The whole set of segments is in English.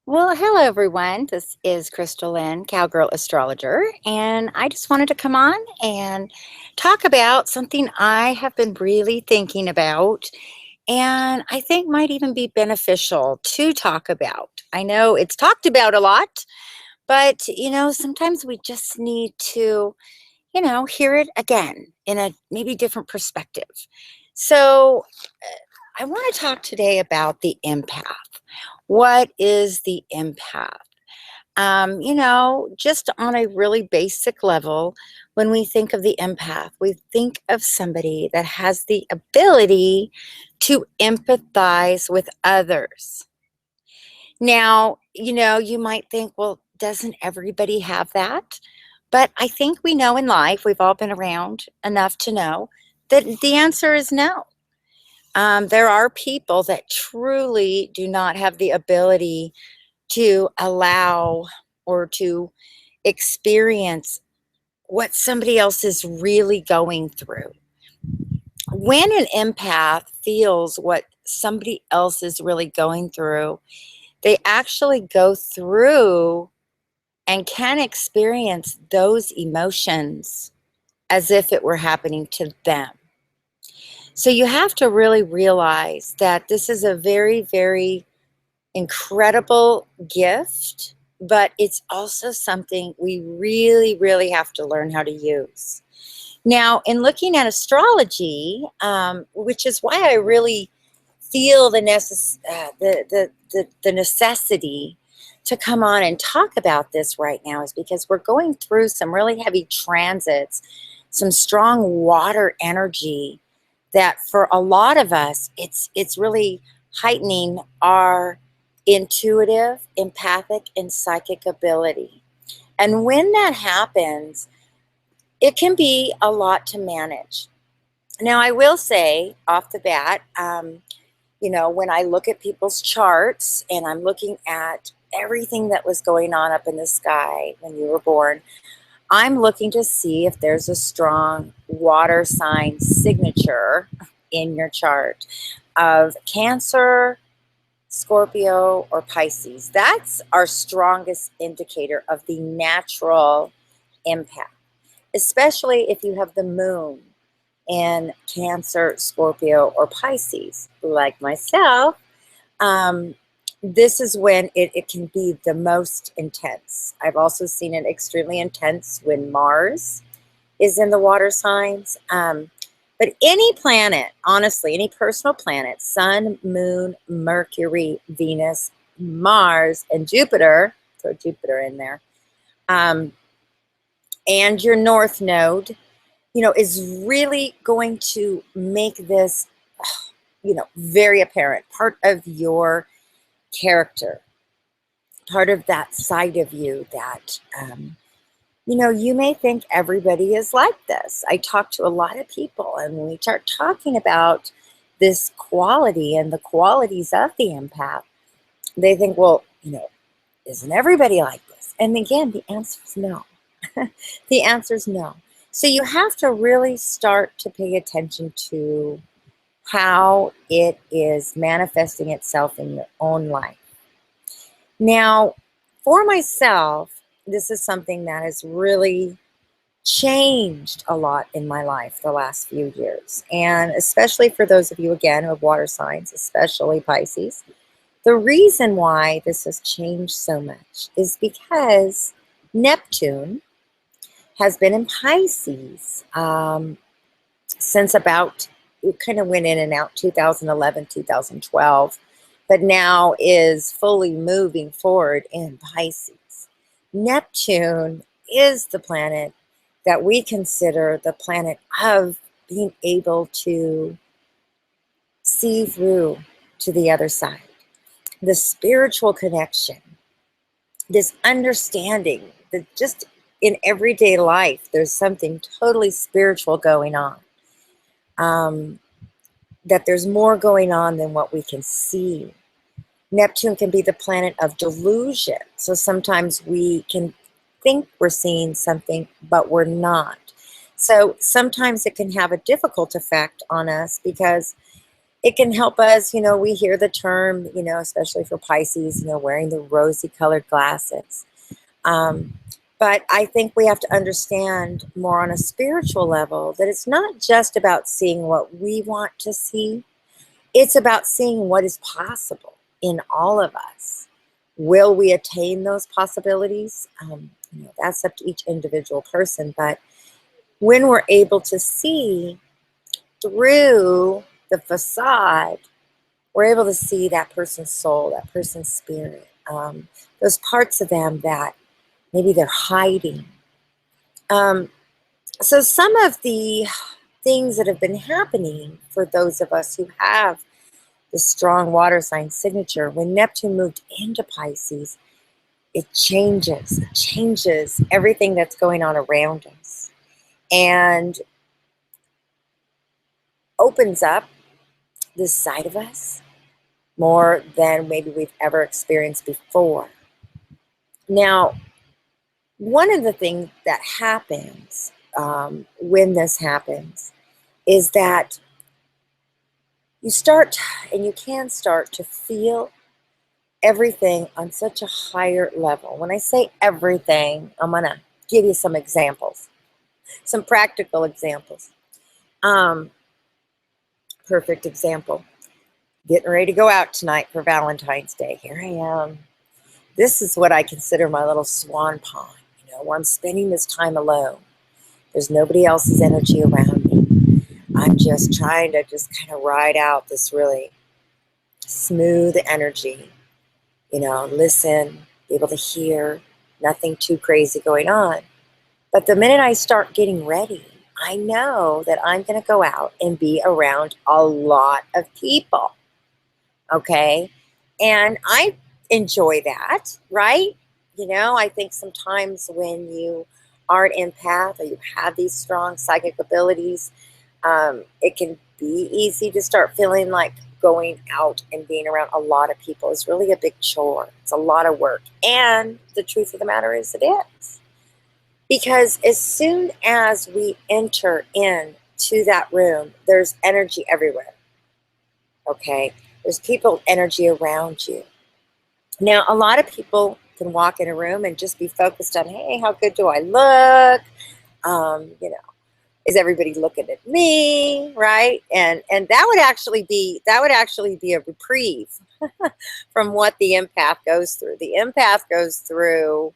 Well, hello everyone. This is Crystal Lynn, Cowgirl Astrologer, and I just wanted to come on and talk about something I have been really thinking about and I think might even be beneficial to talk about. I know it's talked about a lot, but sometimes we just need to, hear it again in a maybe different perspective. So, I want to talk today about the empath. What is the empath? Just on a really basic level, when we think of the empath, we think of somebody that has the ability to empathize with others. Now, you might think, well, doesn't everybody have that? But I think we know in life, we've all been around enough to know that the answer is no. There are people that truly do not have the ability to allow or to experience what somebody else is really going through. When an empath feels what somebody else is really going through, they actually go through and can experience those emotions as if it were happening to them. So you have to really realize that this is a very, very incredible gift, but it's also something we really, really have to learn how to use. Now, in looking at astrology, which is why I really feel the necessity to come on and talk about this right now, is because we're going through some really heavy transits, some strong water energy that for a lot of us, it's really heightening our intuitive, empathic, and psychic ability. And when that happens, it can be a lot to manage. Now, I will say off the bat, when I look at people's charts and I'm looking at everything that was going on up in the sky when you were born, I'm looking to see if there's a strong water sign signature in your chart of Cancer, Scorpio, or Pisces. That's our strongest indicator of the natural empath, especially if you have the moon in Cancer, Scorpio, or Pisces, like myself. This is when it can be the most intense. I've also seen it extremely intense when Mars is in the water signs. But any planet, honestly, any personal planet, Sun, Moon, Mercury, Venus, Mars, and Jupiter, throw Jupiter in there, um, and your North Node, is really going to make this, very apparent, part of your character, part of that side of you that, you may think everybody is like this. I talk to a lot of people, and when we start talking about this quality and the qualities of the empath, they think, well, isn't everybody like this? And again, the answer is no. The answer is no. So you have to really start to pay attention to how it is manifesting itself in your own life. Now, for myself, this is something that has really changed a lot in my life the last few years. And especially for those of you, again, who have water signs, especially Pisces, the reason why this has changed so much is because Neptune has been in Pisces since about, it kind of went in and out 2011, 2012, but now is fully moving forward in Pisces. Neptune is the planet that we consider the planet of being able to see through to the other side, the spiritual connection, this understanding that just in everyday life, there's something totally spiritual going on. That there's more going on than what we can see. Neptune can be the planet of delusion. So sometimes we can think we're seeing something, but we're not. So sometimes it can have a difficult effect on us because It can help us, we hear the term, especially for Pisces, wearing the rosy colored glasses. Um, but I think we have to understand more on a spiritual level that it's not just about seeing what we want to see, it's about seeing what is possible in all of us. Will we attain those possibilities? That's up to each individual person. But when we're able to see through the facade, we're able to see that person's soul, that person's spirit, those parts of them that maybe they're hiding. So some of the things that have been happening for those of us who have the strong water sign signature, when Neptune moved into Pisces, it changes everything that's going on around us and opens up this side of us more than maybe we've ever experienced before. Now, one of the things that happens when this happens is that you start, and you can start to feel everything on such a higher level. When I say everything, I'm going to give you some examples, some practical examples. Perfect example. Getting ready to go out tonight for Valentine's Day. Here I am. This is what I consider my little swan pond, where I'm spending this time alone. There's nobody else's energy around me. I'm just trying to kind of ride out this really smooth energy, listen, be able to hear, nothing too crazy going on. But the minute I start getting ready, I know that I'm going to go out and be around a lot of people. Okay? And I enjoy that, right? I think sometimes when you are an empath or you have these strong psychic abilities, it can be easy to start feeling like going out and being around a lot of people is really a big chore. It's a lot of work. And the truth of the matter is it is. Because as soon as we enter into that room, there's energy everywhere. Okay? There's people energy around you. Now, a lot of people can walk in a room and just be focused on, hey, how good do I look? Is everybody looking at me, right? And that would actually be a reprieve from what the empath goes through. The empath goes through,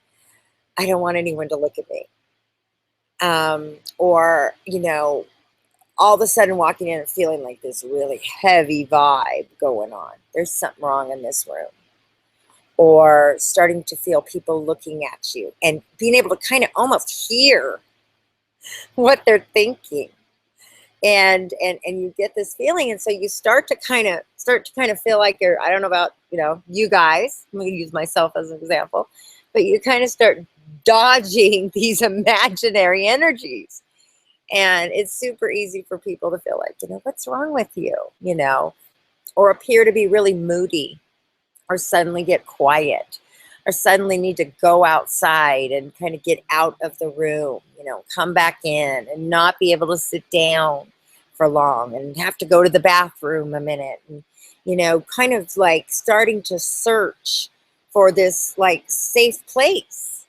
I don't want anyone to look at me. Or, all of a sudden walking in and feeling like this really heavy vibe going on. There's something wrong in this room. Or starting to feel people looking at you and being able to kind of almost hear what they're thinking. And you get this feeling, and so you start to kind of feel like you're, I don't know about, you guys, I'm going to use myself as an example, but you kind of start dodging these imaginary energies. And it's super easy for people to feel like, what's wrong with you, or appear to be really moody, or suddenly get quiet, or suddenly need to go outside and kind of get out of the room, come back in and not be able to sit down for long and have to go to the bathroom a minute. And, kind of like starting to search for this like safe place,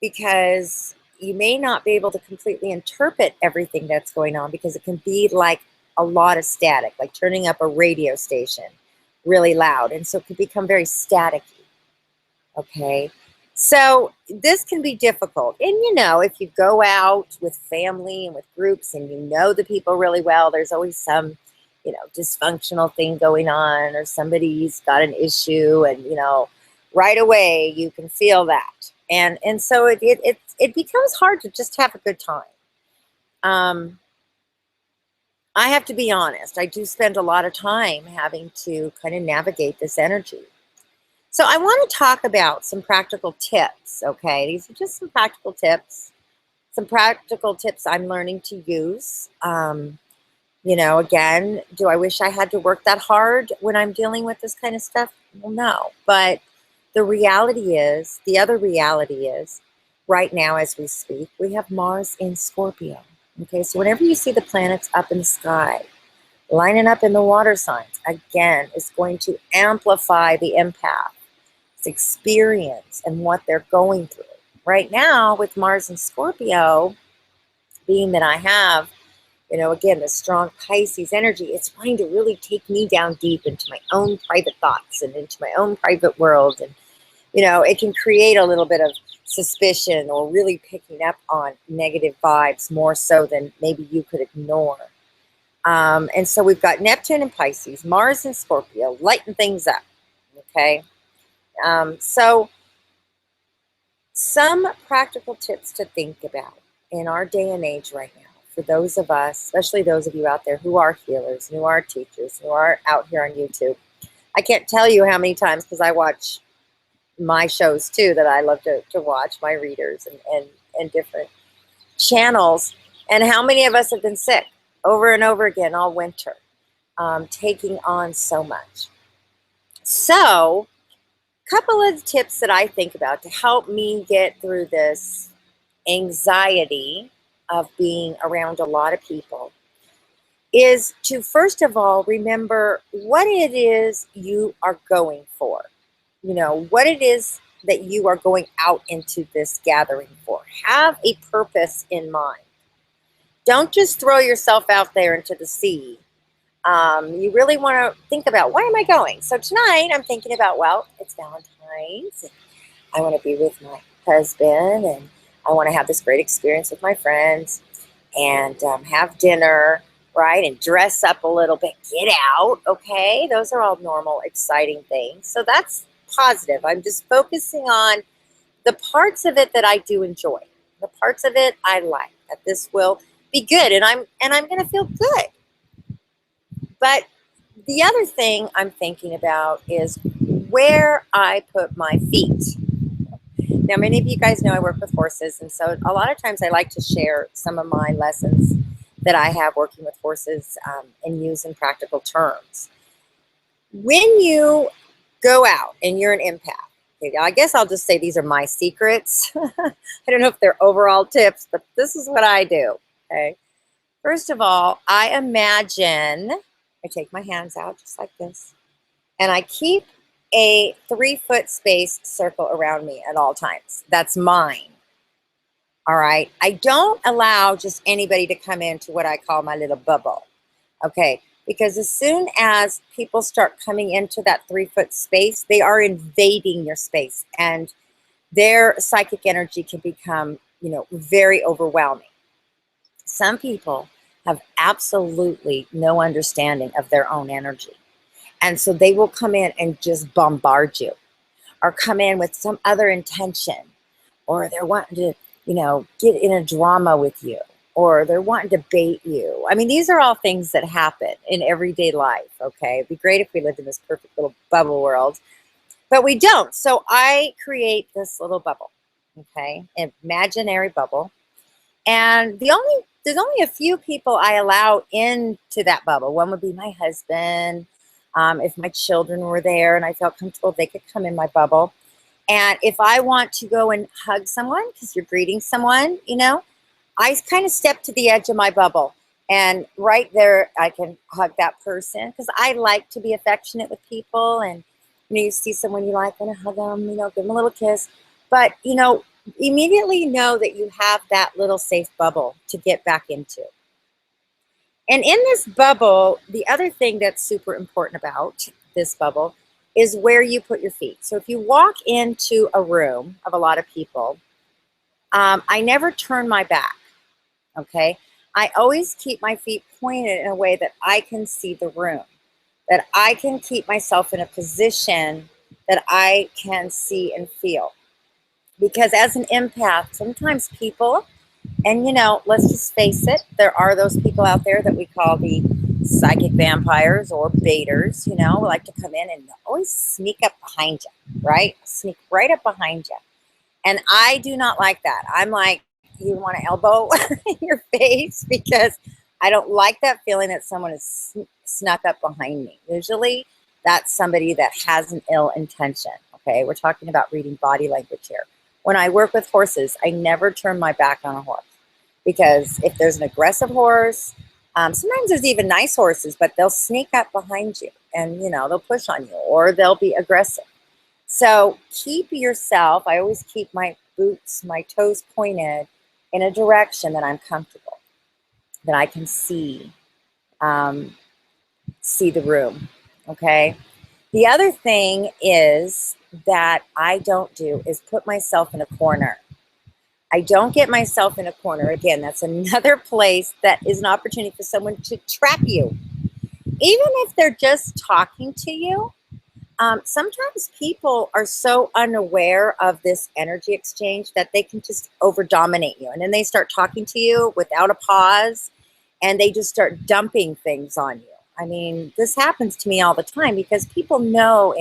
because you may not be able to completely interpret everything that's going on, because it can be like a lot of static, like turning up a radio station really loud. And so it can become very staticky. Okay. So this can be difficult. And, if you go out with family and with groups and the people really well, there's always some, dysfunctional thing going on, or somebody's got an issue, and, right away you can feel that. And so it becomes hard to just have a good time. I have to be honest, I do spend a lot of time having to kind of navigate this energy. So I want to talk about some practical tips, okay? These are just some practical tips I'm learning to use. Again, do I wish I had to work that hard when I'm dealing with this kind of stuff? Well, no. But the other reality is, right now as we speak, we have Mars in Scorpio. Okay, so whenever you see the planets up in the sky, Lining up in the water signs, again, is going to amplify the empath's experience and what they're going through. Right now, with Mars and Scorpio, being that I have, again, the strong Pisces energy, it's going to really take me down deep into my own private thoughts and into my own private world. And, it can create a little bit of suspicion or really picking up on negative vibes more so than maybe you could ignore. And so we've got Neptune and Pisces, Mars and Scorpio, lighten things up. Okay. So some practical tips to think about in our day and age right now, for those of us, especially those of you out there who are healers, who are teachers, who are out here on YouTube. I can't tell you how many times, because I watch my shows too that I love to watch, my readers and different channels, and how many of us have been sick over and over again all winter, taking on so much. So, couple of tips that I think about to help me get through this anxiety of being around a lot of people is to, first of all, remember what it is you are going for. What it is that you are going out into this gathering for. Have a purpose in mind. Don't just throw yourself out there into the sea. You really want to think about, why am I going? So tonight I'm thinking about, well, it's Valentine's. And I want to be with my husband, and I want to have this great experience with my friends, and have dinner, right? And dress up a little bit, get out, okay? Those are all normal, exciting things. So that's positive. I'm just focusing on the parts of it that I do enjoy, the parts of it I like, that this will be good, and I'm going to feel good. But the other thing I'm thinking about is where I put my feet. Now, many of you guys know I work with horses, and so a lot of times I like to share some of my lessons that I have working with horses and use in practical terms. When you go out and you're an empath, okay, I guess I'll just say these are my secrets. I don't know if they're overall tips, but this is what I do, okay? First of all, I imagine, I take my hands out just like this, and I keep a 3-foot space circle around me at all times. That's mine. All right. I don't allow just anybody to come into what I call my little bubble. Okay. Because as soon as people start coming into that 3-foot space, they are invading your space, and their psychic energy can become, very overwhelming. Some people have absolutely no understanding of their own energy. And so they will come in and just bombard you, or come in with some other intention, or they're wanting to, get in a drama with you, or they're wanting to bait you. I mean, these are all things that happen in everyday life, okay? It'd be great if we lived in this perfect little bubble world, but we don't. So I create this little bubble, okay? An imaginary bubble. And there's only a few people I allow into that bubble. One would be my husband. If my children were there and I felt comfortable, they could come in my bubble. And if I want to go and hug someone, because you're greeting someone, I kind of step to the edge of my bubble. And right there, I can hug that person, because I like to be affectionate with people. And, you see someone you like, want to hug them, give them a little kiss. But, immediately know that you have that little safe bubble to get back into. And in this bubble, the other thing that's super important about this bubble is where you put your feet. So if you walk into a room of a lot of people, I never turn my back, okay? I always keep my feet pointed in a way that I can see the room, that I can keep myself in a position that I can see and feel. Because as an empath, sometimes people, and let's just face it, there are those people out there that we call the psychic vampires or baiters, who like to come in and always sneak up behind you, right? Sneak right up behind you. And I do not like that. I'm like, you want to elbow in your face, because I don't like that feeling that someone has snuck up behind me. Usually that's somebody that has an ill intention, okay? We're talking about reading body language here. When I work with horses, I never turn my back on a horse, because if there's an aggressive horse, Sometimes there's even nice horses, but they'll sneak up behind you and, they'll push on you or they'll be aggressive. So keep yourself, I always keep my boots, my toes pointed in a direction that I'm comfortable, that I can see the room. Okay. The other thing is that I don't do is put myself in a corner. I don't get myself in a corner. Again, that's another place that is an opportunity for someone to trap you. Even if they're just talking to you, sometimes people are so unaware of this energy exchange that they can just over dominate you. And then they start talking to you without a pause and they just start dumping things on you. I mean, this happens to me all the time because people know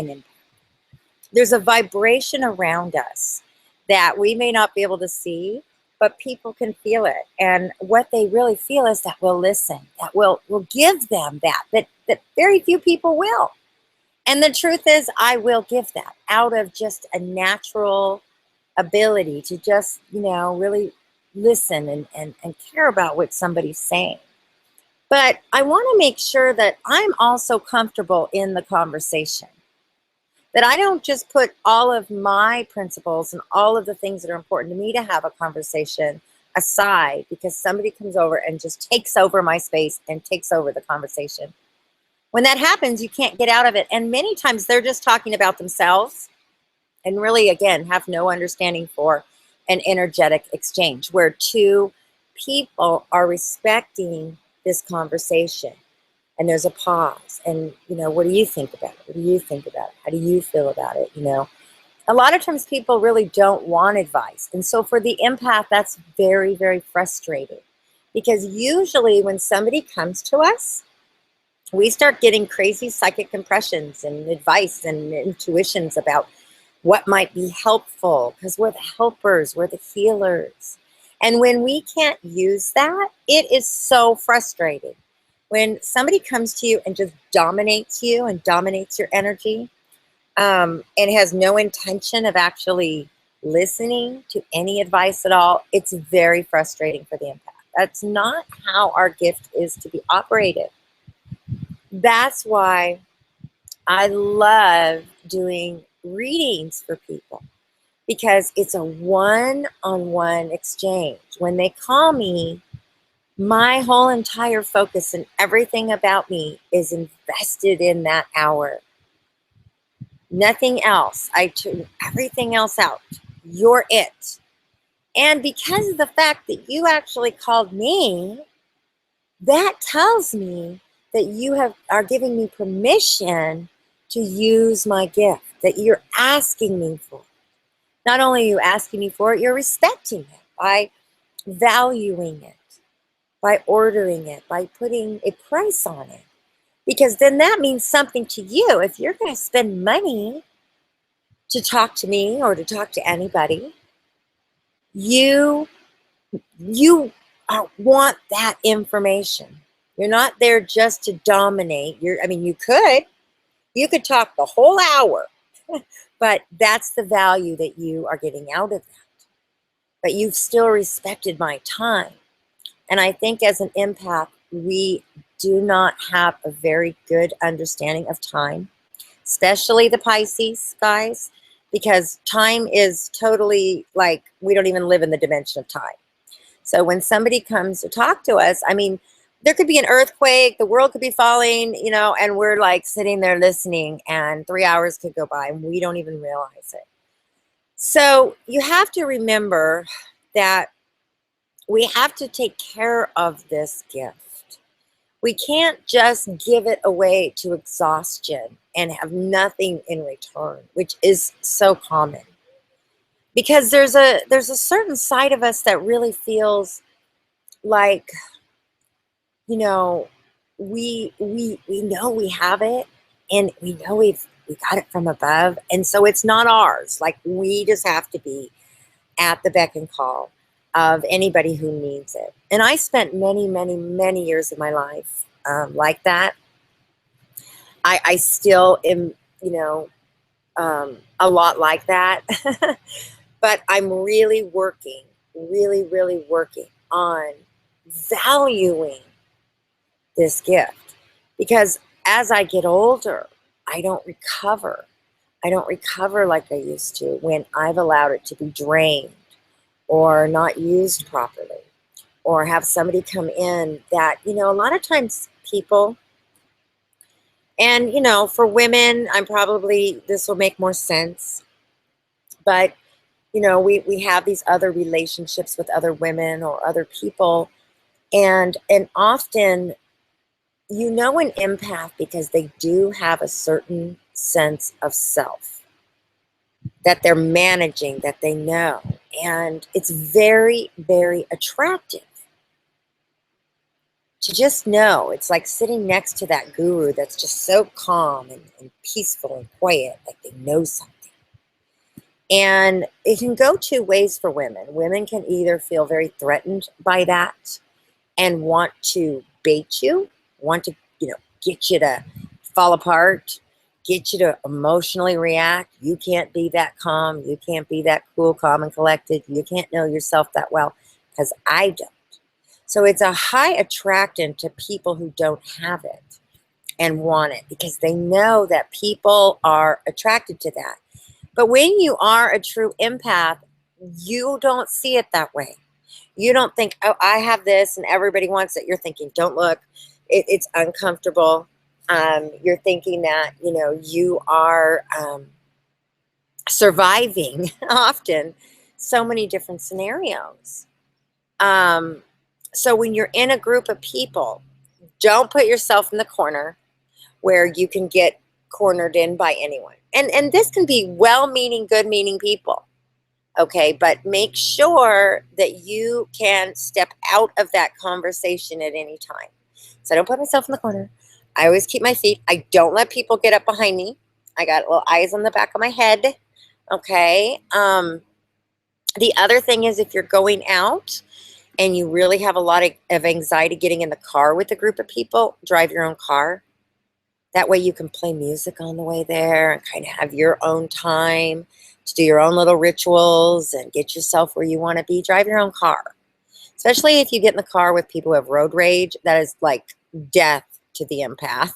there's a vibration around us that we may not be able to see, but people can feel it. And what they really feel is that we'll listen, that we'll give them that very few people will. And the truth is, I will give that out of just a natural ability to just, really listen and care about what somebody's saying. But I want to make sure that I'm also comfortable in the conversation, that I don't just put all of my principles and all of the things that are important to me to have a conversation aside because somebody comes over and just takes over my space and takes over the conversation. When that happens, you can't get out of it. And many times they're just talking about themselves and really, again, have no understanding for an energetic exchange where two people are respecting this conversation. And there's a pause. And, what do you think about it? What do you think about it? How do you feel about it? A lot of times people really don't want advice. And so for the empath, that's very, very frustrating. Because usually when somebody comes to us, we start getting crazy psychic impressions and advice and intuitions about what might be helpful because we're the helpers, we're the healers. And when we can't use that, it is so frustrating. When somebody comes to you and just dominates you and dominates your energy and has no intention of actually listening to any advice at all, it's very frustrating for the empath. That's not how our gift is to be operated. That's why I love doing readings for people because it's a one-on-one exchange. When they call me, my whole entire focus and everything about me is invested in that hour. Nothing else. I tune everything else out. You're it. And because of the fact that you actually called me, that tells me that you are giving me permission to use my gift, that you're asking me for it. Not only are you asking me for it, you're respecting it by valuing it, by ordering it, by putting a price on it. Because then that means something to you. If you're going to spend money to talk to me or to talk to anybody, you want that information. You're not there just to dominate. You could talk the whole hour, but that's the value that you are getting out of that. But you've still respected my time. And I think as an empath, we do not have a very good understanding of time, especially the Pisces guys, because time is totally like we don't even live in the dimension of time. So when somebody comes to talk to us, there could be an earthquake, the world could be falling, and we're like sitting there listening and 3 hours could go by and we don't even realize it. So you have to remember that we have to take care of this gift. We can't just give it away to exhaustion and have nothing in return, which is so common. Because there's a certain side of us that really feels like, we know we have it and we know we got it from above. And so it's not ours. Like we just have to be at the beck and call of anybody who needs it. And I spent many, many, many years of my life like that. I still am, a lot like that. But I'm really working on valuing this gift, because as I get older, I don't recover. I don't recover like I used to when I've allowed it to be drained or not used properly, or have somebody come in that, a lot of times people, and, for women, this will make more sense, but, we have these other relationships with other women or other people, and often, an empath because they do have a certain sense of self that they're managing, that they know. And it's very, very attractive to just know. It's like sitting next to that guru that's just so calm and peaceful and quiet, like they know something. And it can go two ways for women. Women can either feel very threatened by that and want to bait you, want to, get you to fall apart, get you to emotionally react. You can't be that calm. You can't be that cool, calm, and collected. You can't know yourself that well, because I don't. So it's a high attractant to people who don't have it and want it, because they know that people are attracted to that. But when you are a true empath, you don't see it that way. You don't think, oh, I have this and everybody wants it. You're thinking, don't look. It's uncomfortable. You're thinking that, you are surviving often so many different scenarios. So when you're in a group of people, don't put yourself in the corner where you can get cornered in by anyone. And this can be well-meaning, good-meaning people. Okay, but make sure that you can step out of that conversation at any time. So I don't put myself in the corner. I always keep my feet. I don't let people get up behind me. I got little eyes on the back of my head. Okay. The other thing is, if you're going out and you really have a lot of anxiety getting in the car with a group of people, drive your own car. That way you can play music on the way there and kind of have your own time to do your own little rituals and get yourself where you want to be. Drive your own car. Especially if you get in the car with people who have road rage, that is like death to the empath.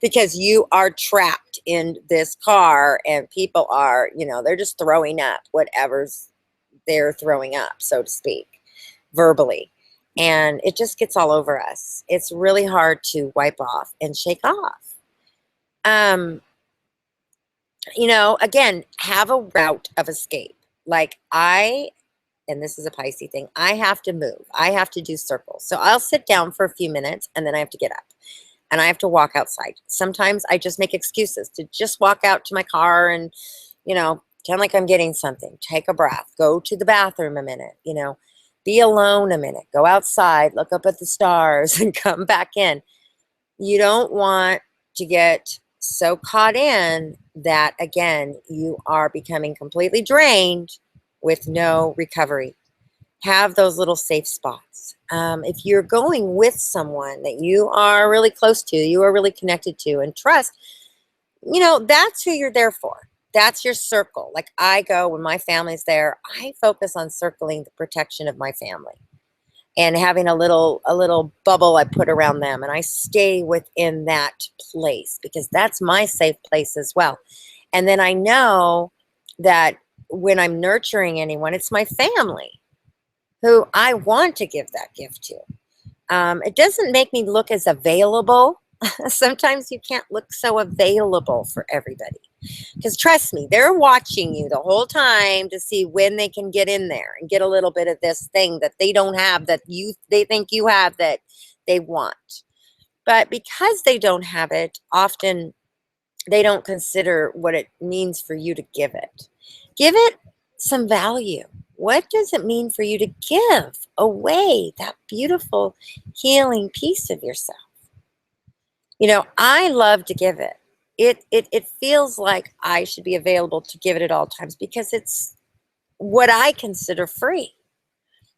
Because you are trapped in this car and people are, they're just throwing up whatever's they're throwing up, so to speak, verbally. And it just gets all over us. It's really hard to wipe off and shake off. Again, have a route of escape. Like and this is a Pisces thing, I have to move. I have to do circles. So I'll sit down for a few minutes and then I have to get up and I have to walk outside. Sometimes I just make excuses to just walk out to my car and, pretend like I'm getting something. Take a breath. Go to the bathroom a minute, be alone a minute. Go outside, look up at the stars and come back in. You don't want to get so caught in that, again, you are becoming completely drained with no recovery. Have those little safe spots. If you're going with someone that you are really close to, you are really connected to and trust, that's who you're there for. That's your circle. Like I go when my family's there, I focus on circling the protection of my family and having a little bubble I put around them, and I stay within that place because that's my safe place as well. And then I know that when I'm nurturing anyone, it's my family who I want to give that gift to. It doesn't make me look as available. Sometimes you can't look so available for everybody. Because trust me, they're watching you the whole time to see when they can get in there and get a little bit of this thing that they don't have, that they think you have, that they want. But because they don't have it, often they don't consider what it means for you to give it. Give it some value. What does it mean for you to give away that beautiful healing piece of yourself? I love to give it. It feels like I should be available to give it at all times because it's what I consider free,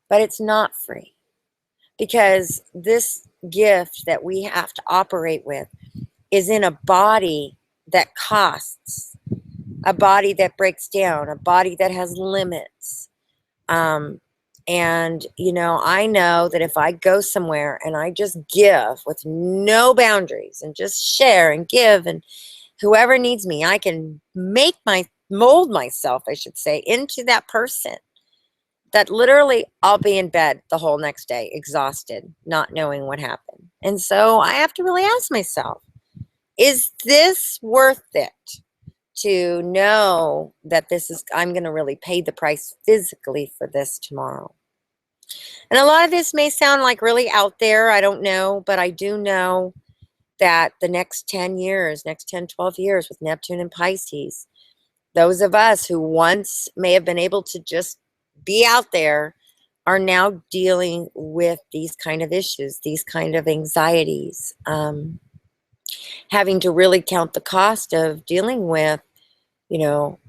but it's not free, because this gift that we have to operate with is in a body that costs, a body that breaks down, a body that has limits. And, I know that if I go somewhere and I just give with no boundaries and just share and give, and whoever needs me, I can mold myself, I should say, into that person that literally I'll be in bed the whole next day, exhausted, not knowing what happened. And so I have to really ask myself, is this worth it to know that I'm going to really pay the price physically for this tomorrow? And a lot of this may sound like really out there. I don't know, but I do know that the next 10 years, next 10, 12 years with Neptune and Pisces, those of us who once may have been able to just be out there are now dealing with these kind of issues, these kind of anxieties, having to really count the cost of dealing with, you know,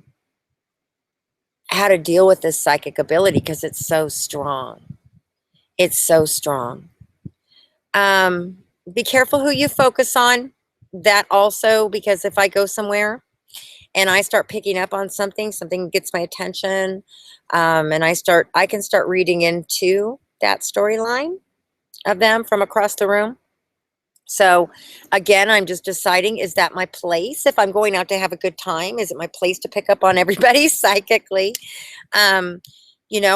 how to deal with this psychic ability because it's so strong. It's so strong. Um, be careful who you focus on. That also, because if I go somewhere and I start picking up on something gets my attention, and I can start reading into that storyline of them from across the room. So again, I'm just deciding, is that my place? If I'm going out to have a good time, is it my place to pick up on everybody psychically? Um,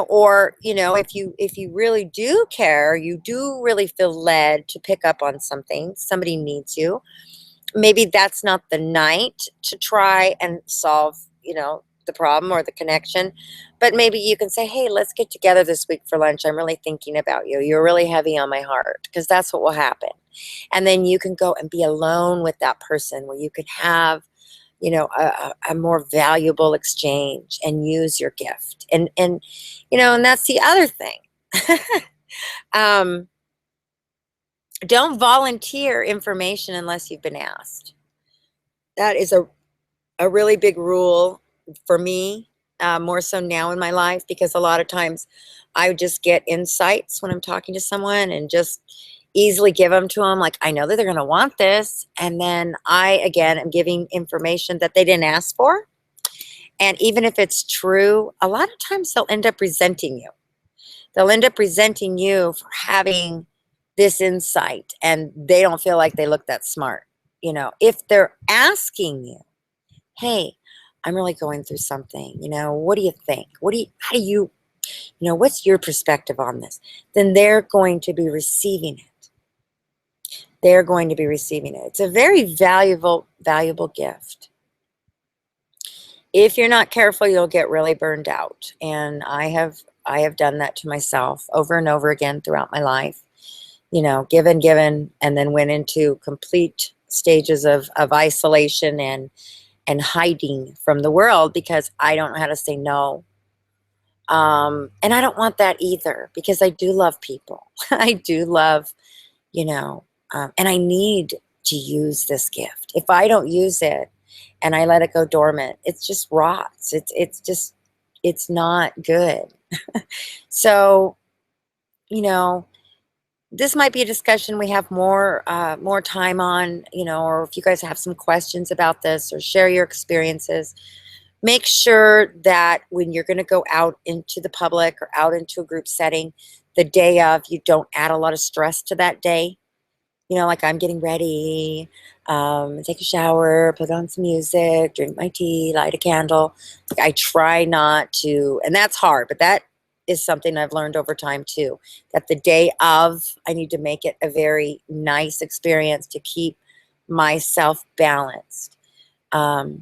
or if you really do care, you do really feel led to pick up on something, somebody needs you, maybe that's not the night to try and solve, the problem or the connection, but maybe you can say, hey, let's get together this week for lunch. I'm really thinking about you. You're really heavy on my heart, because that's what will happen. And then you can go and be alone with that person where you can have, a more valuable exchange and use your gift. And that's the other thing. um, don't volunteer information unless you've been asked. That is a really big rule for me, more so now in my life, because a lot of times I would just get insights when I'm talking to someone and just easily give them to them. Like, I know that they're going to want this. And then I, again, am giving information that they didn't ask for. And even if it's true, a lot of times they'll end up resenting you. They'll end up resenting you for having this insight, and they don't feel like they look that smart. If they're asking you, hey, I'm really going through something, what do you think? What's your perspective on this? Then they're going to be receiving it. They're going to be receiving it. It's a very valuable gift. If you're not careful, you'll get really burned out. And I have done that to myself over and over again throughout my life. Given, and then went into complete stages of isolation and hiding from the world because I don't know how to say no. And I don't want that either, because I do love people. I do love, and I need to use this gift. If I don't use it and I let it go dormant, it just rots. It's not good. So, this might be a discussion we have more time on, or if you guys have some questions about this or share your experiences. Make sure that when you're going to go out into the public or out into a group setting, the day of, you don't add a lot of stress to that day. Like, I'm getting ready, take a shower, put on some music, drink my tea, light a candle. Like, I try not to, and that's hard, but that is something I've learned over time too, that the day of, I need to make it a very nice experience to keep myself balanced. As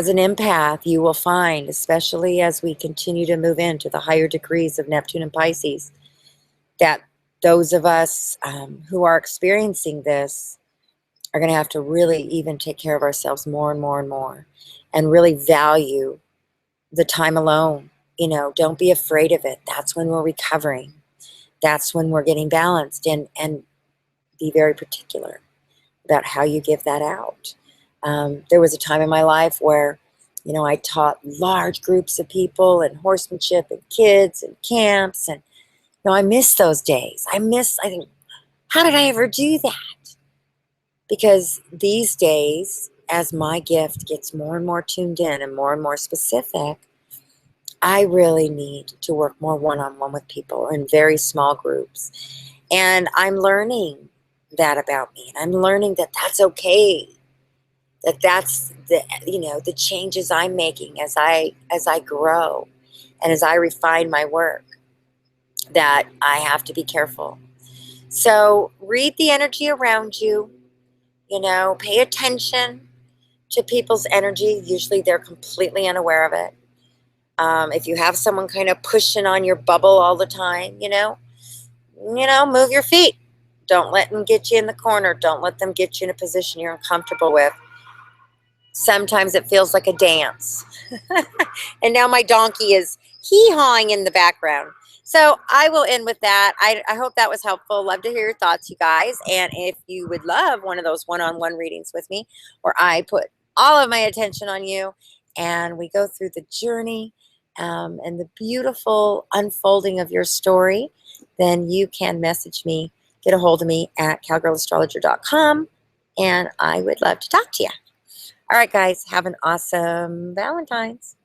an empath, you will find, especially as we continue to move into the higher degrees of Neptune and Pisces, that those of us who are experiencing this are going to have to really even take care of ourselves more and more and more, and really value the time alone. Don't be afraid of it. That's when we're recovering. That's when we're getting balanced, and be very particular about how you give that out. There was a time in my life where, I taught large groups of people and horsemanship and kids and camps. And, I miss those days. I think, how did I ever do that? Because these days, as my gift gets more and more tuned in and more specific, I really need to work more one-on-one with people in very small groups. And I'm learning that about me. And I'm learning that that's okay. That's the, the changes I'm making as I grow and as I refine my work, that I have to be careful. So read the energy around you, pay attention to people's energy. Usually they're completely unaware of it. If you have someone kind of pushing on your bubble all the time, move your feet. Don't let them get you in the corner. Don't let them get you in a position you're uncomfortable with. Sometimes it feels like a dance. And now my donkey is hee-hawing in the background. So I will end with that. I hope that was helpful. Love to hear your thoughts, you guys. And if you would love one of those one-on-one readings with me, where I put all of my attention on you and we go through the journey and the beautiful unfolding of your story, then you can message me, get a hold of me at cowgirlastrologer.com, and I would love to talk to you. All right, guys, have an awesome Valentine's.